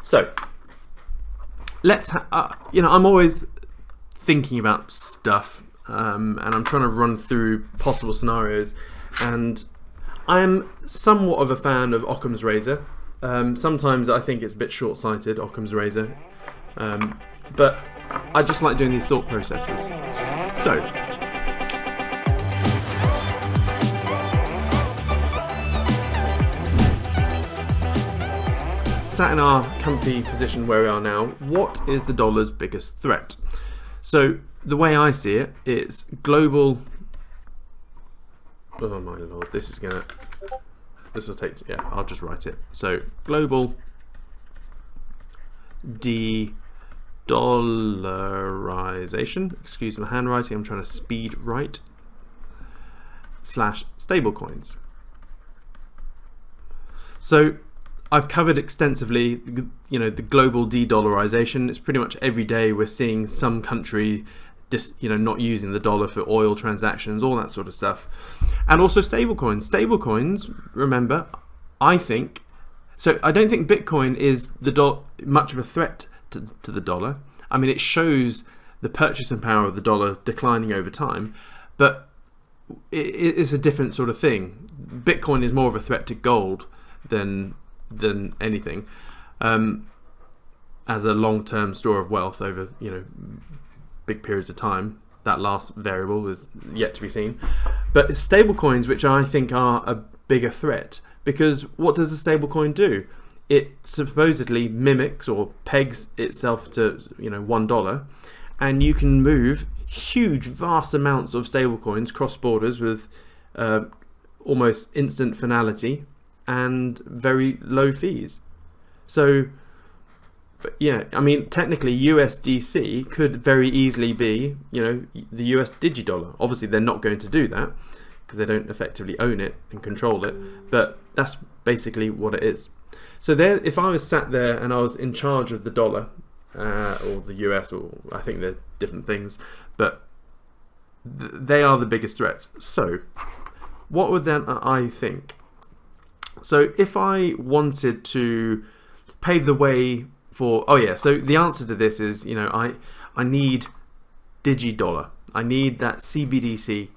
So let's I'm always thinking about stuff, and I'm trying to run through possible scenarios, and I am somewhat of a fan of Occam's razor. Sometimes I think it's a bit short-sighted, Occam's razor, but I just like doing these thought processes. So sat in our comfy position where we are now, what is the dollar's biggest threat? So the way I see it, it's global. Oh my lord, this will take, yeah, I'll just write it. So global de-dollarization, excuse my handwriting, I'm trying to speed write, / stablecoins. So I've covered extensively, the global de-dollarization. It's pretty much every day we're seeing some country not using the dollar for oil transactions, all that sort of stuff. And also stablecoins. Stablecoins, remember, I think, so I don't think Bitcoin is much of a threat to the dollar. I mean, it shows the purchasing power of the dollar declining over time, but it's a different sort of thing. Bitcoin is more of a threat to gold than anything, as a long-term store of wealth over big periods of time. That last variable is yet to be seen, but it's stablecoins which I think are a bigger threat, because what does a stablecoin do? It supposedly mimics or pegs itself to $1, and you can move huge vast amounts of stablecoins cross borders with almost instant finality and very low fees. So, but yeah, I mean, technically USDC could very easily be, the US Digi-Dollar. Obviously they're not going to do that because they don't effectively own it and control it, but that's basically what it is. So there, if I was sat there and I was in charge of the dollar, or the US, or I think they're different things, but they are the biggest threats. So what would then I think? So if I wanted to pave the way for, so the answer to this is, I need Digi-Dollar. I need that CBDC,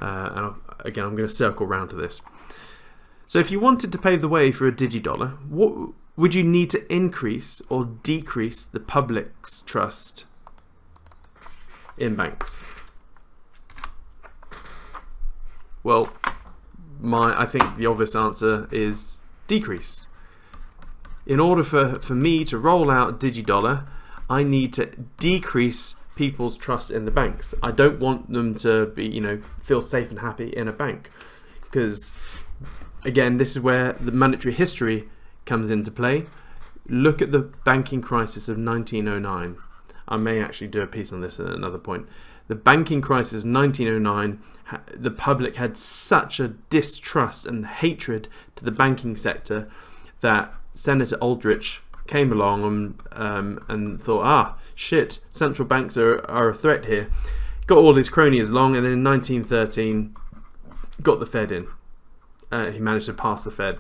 and again, I'm going to circle round to this. So if you wanted to pave the way for a Digi-Dollar, what would you need to increase or decrease the public's trust in banks? Well, I think the obvious answer is decrease. In order for me to roll out Digi-Dollar, I need to decrease people's trust in the banks. I don't want them to be, feel safe and happy in a bank, because again, this is where the monetary history comes into play. Look at the banking crisis of 1909. I may actually do a piece on this at another point. The banking crisis of 1909, the public had such a distrust and hatred to the banking sector that Senator Aldrich came along and thought, shit, central banks are a threat here. Got all his cronies along, and then in 1913 got the Fed in. He managed to pass the Fed,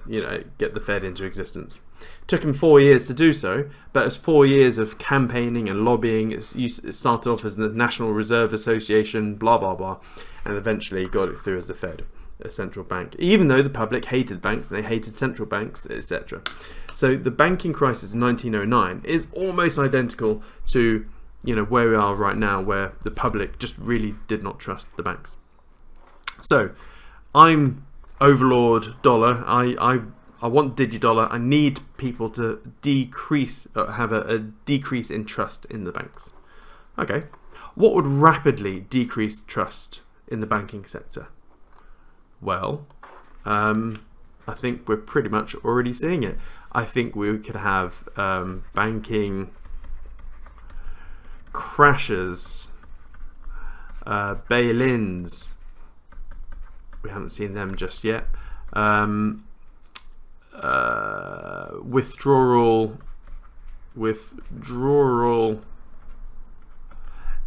get the Fed into existence. Took him 4 years to do so, but it's 4 years of campaigning and lobbying. It started off as the National Reserve Association, blah, blah, blah, and eventually got it through as the Fed, a central bank, even though the public hated banks and they hated central banks, etc. So the banking crisis in 1909 is almost identical to where we are right now, where the public just really did not trust the banks. So I'm Overlord Dollar. I want Digi-Dollar. I need people to have a decrease in trust in the banks. Okay, what would rapidly decrease trust in the banking sector? Well, I think we're pretty much already seeing it. I think we could have banking crashes, bail-ins. We haven't seen them just yet. Withdrawal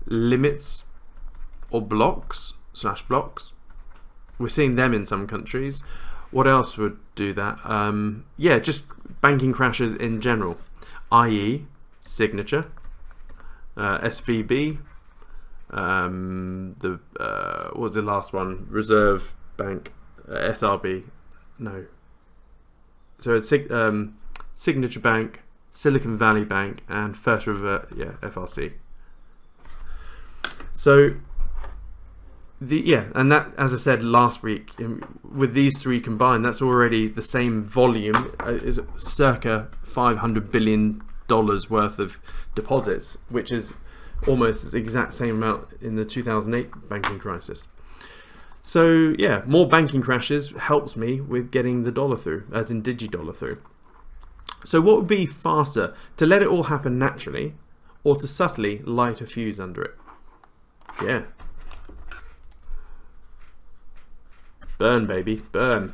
limits or blocks. We're seeing them in some countries. What else would do that? Yeah, just banking crashes in general. i.e. signature, SVB, what was the last one? Reserve Bank, SRB, no. So it's Signature Bank, Silicon Valley Bank, and First Reserve, FRC. So and that, as I said last week, with these three combined, that's already the same volume, is circa $500 billion worth of deposits, which is almost the exact same amount in the 2008 banking crisis. So yeah, more banking crashes helps me with getting the dollar through, as in Digi-Dollar through. So what would be faster, to let it all happen naturally, or to subtly light a fuse under it? Yeah. Burn, baby, burn.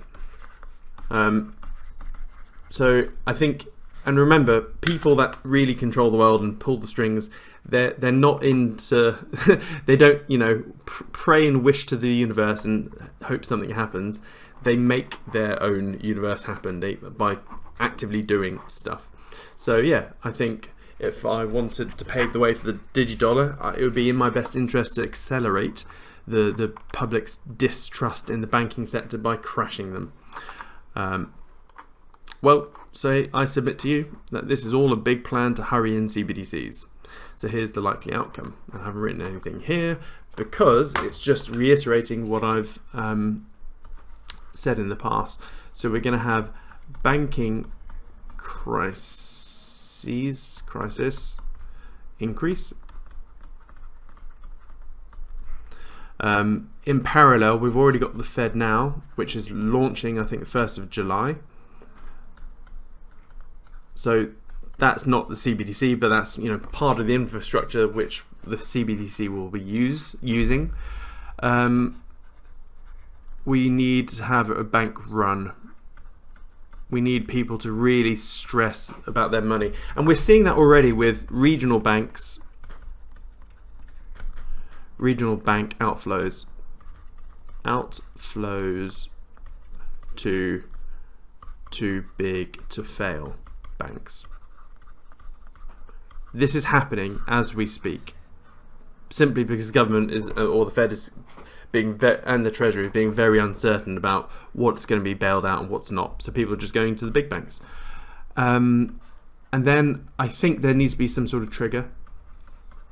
So I think, and remember, people that really control the world and pull the strings, they're not into, they don't, pray and wish to the universe and hope something happens. They make their own universe happen by actively doing stuff. So yeah, I think if I wanted to pave the way for the Digi-Dollar, it would be in my best interest to accelerate the public's distrust in the banking sector by crashing them. Well, so I submit to you that this is all a big plan to hurry in CBDCs. So here's the likely outcome. I haven't written anything here because it's just reiterating what I've said in the past. So we're going to have banking crisis increase. In parallel, we've already got the Fed now, which is launching, I think, the 1st of July. So that's not the CBDC, but that's part of the infrastructure which the CBDC will be using. We need to have a bank run. We need people to really stress about their money, and we're seeing that already with regional banks. Regional bank outflows to too big to fail banks. This is happening as we speak, simply because the government is, or the Fed is being and the Treasury is being very uncertain about what's going to be bailed out and what's not. So people are just going to the big banks, and then I think there needs to be some sort of trigger.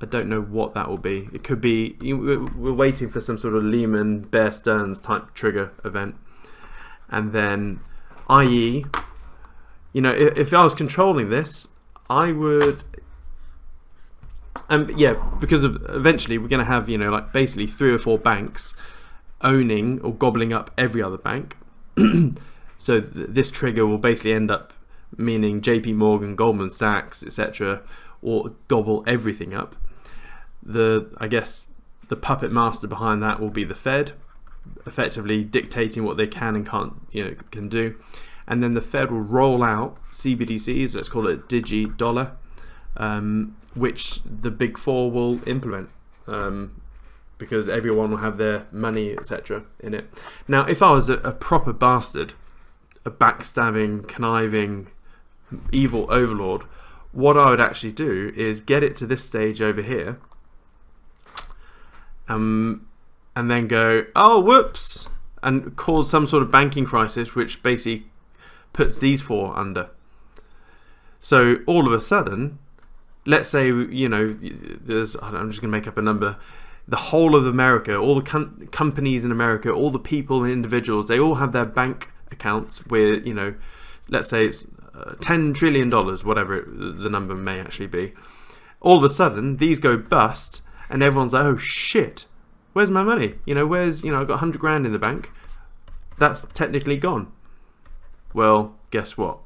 I don't know what that will be. It could be, we're waiting for some sort of Lehman, Bear Stearns type trigger event. And then, i.e., if I was controlling this, I would, because of eventually we're going to have, like basically 3 or 4 banks owning or gobbling up every other bank. So this trigger will basically end up meaning JP Morgan, Goldman Sachs, etc., or gobble everything up. I guess the puppet master behind that will be the Fed, effectively dictating what they can and can do. And then the Fed will roll out CBDCs, let's call it Digi-Dollar, which the Big Four will implement, because everyone will have their money, etc. in it. Now, if I was a proper bastard, a backstabbing, conniving, evil overlord, what I would actually do is get it to this stage over here, and then go, oh, whoops, and cause some sort of banking crisis, which basically puts these 4 under. So all of a sudden, let's say, there's, I'm just going to make up a number, the whole of America, all the companies in America, all the people and individuals, they all have their bank accounts with, let's say it's $10 trillion, whatever the number may actually be. All of a sudden, these go bust, and everyone's like, oh shit, where's my money? Where's, I've got 100 grand in the bank. That's technically gone. Well, guess what?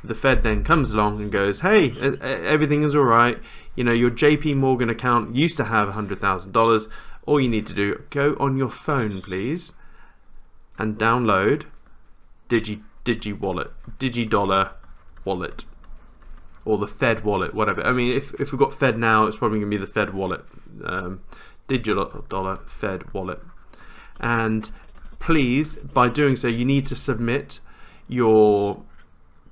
The Fed then comes along and goes, hey, everything is all right. Your JP Morgan account used to have $100,000. All you need to do, go on your phone, please, and download Digi-Dollar wallet, or the Fed wallet, whatever. I mean, if we've got Fed now, it's probably going to be the Fed wallet, Digi-Dollar Fed wallet. And please, by doing so, you need to submit your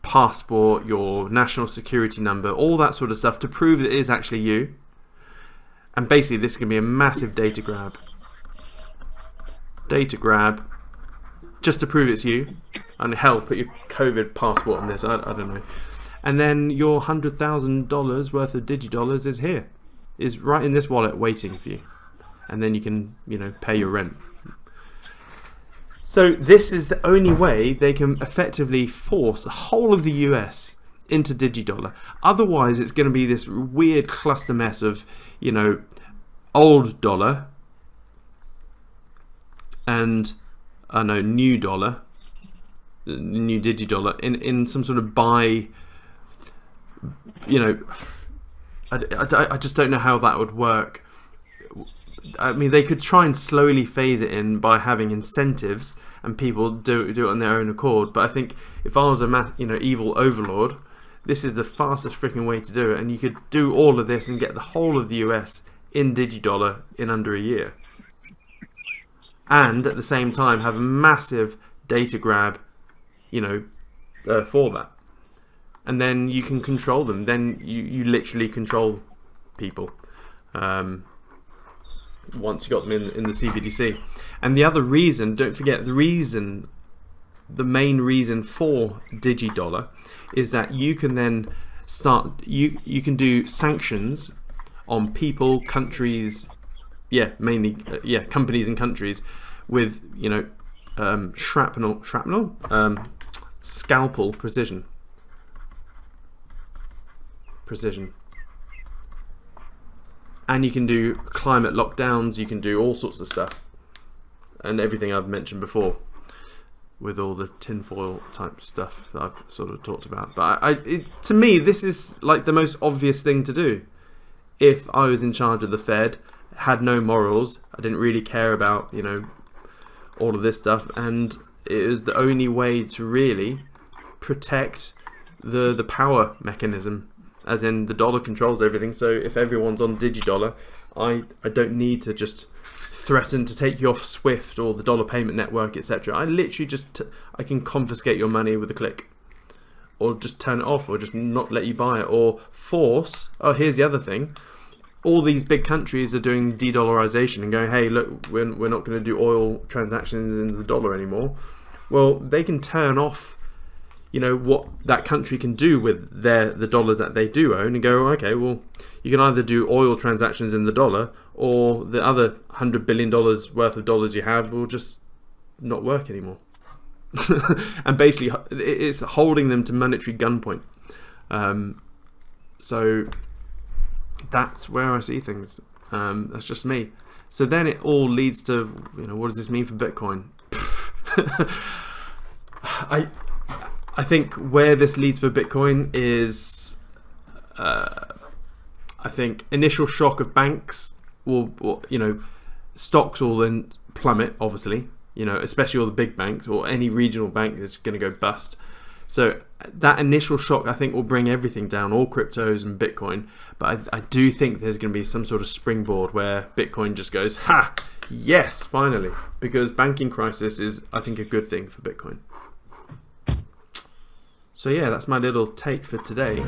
passport, your national security number, all that sort of stuff to prove that it is actually you. And basically this can be a massive data grab. Just to prove it's you. And hell, put your COVID passport on this, I don't know. And then your $100,000 worth of Digi-Dollars is here. Is right in this wallet waiting for you. And then you can, pay your rent. So this is the only way they can effectively force the whole of the US into Digi-Dollar. Otherwise, it's going to be this weird cluster mess of, old dollar and new dollar, new Digi-Dollar in some sort of I just don't know how that would work. I mean, they could try and slowly phase it in by having incentives and people do it on their own accord. But I think if I was a evil overlord, this is the fastest freaking way to do it. And you could do all of this and get the whole of the US in Digi-Dollar in under a year. And at the same time have a massive data grab, for that. And then you can control them. Then you literally control people. Once you got them in the CBDC. And the other reason, don't forget, the main reason for Digi-Dollar is that you can then start, you can do sanctions on people, countries, mainly companies and countries with scalpel precision. And you can do climate lockdowns, you can do all sorts of stuff. And everything I've mentioned before with all the tinfoil type stuff that I've sort of talked about. But to me, this is like the most obvious thing to do. If I was in charge of the Fed, had no morals, I didn't really care about, all of this stuff. And it was the only way to really protect the power mechanism. As in, the dollar controls everything, so if everyone's on Digi-Dollar, I don't need to just threaten to take you off SWIFT or the dollar payment network, etc. I literally I can confiscate your money with a click. Or just turn it off, or just not let you buy it, or force... Oh, here's the other thing. All these big countries are doing de-dollarization and going, hey, look, we're not going to do oil transactions in the dollar anymore. Well, they can turn off what that country can do with the dollars that they do own and go, okay, well, you can either do oil transactions in the dollar or the other $100 billion worth of dollars you have will just not work anymore. And basically it's holding them to monetary gunpoint. So that's where I see things. That's just me. So then it all leads to, what does this mean for Bitcoin? I think where this leads for Bitcoin is, I think initial shock of banks will, stocks will then plummet, obviously, especially all the big banks or any regional bank that's going to go bust. So that initial shock, I think, will bring everything down, all cryptos and Bitcoin. But I do think there's going to be some sort of springboard where Bitcoin just goes, ha, yes, finally, because banking crisis is, I think, a good thing for Bitcoin. So yeah, that's my little take for today.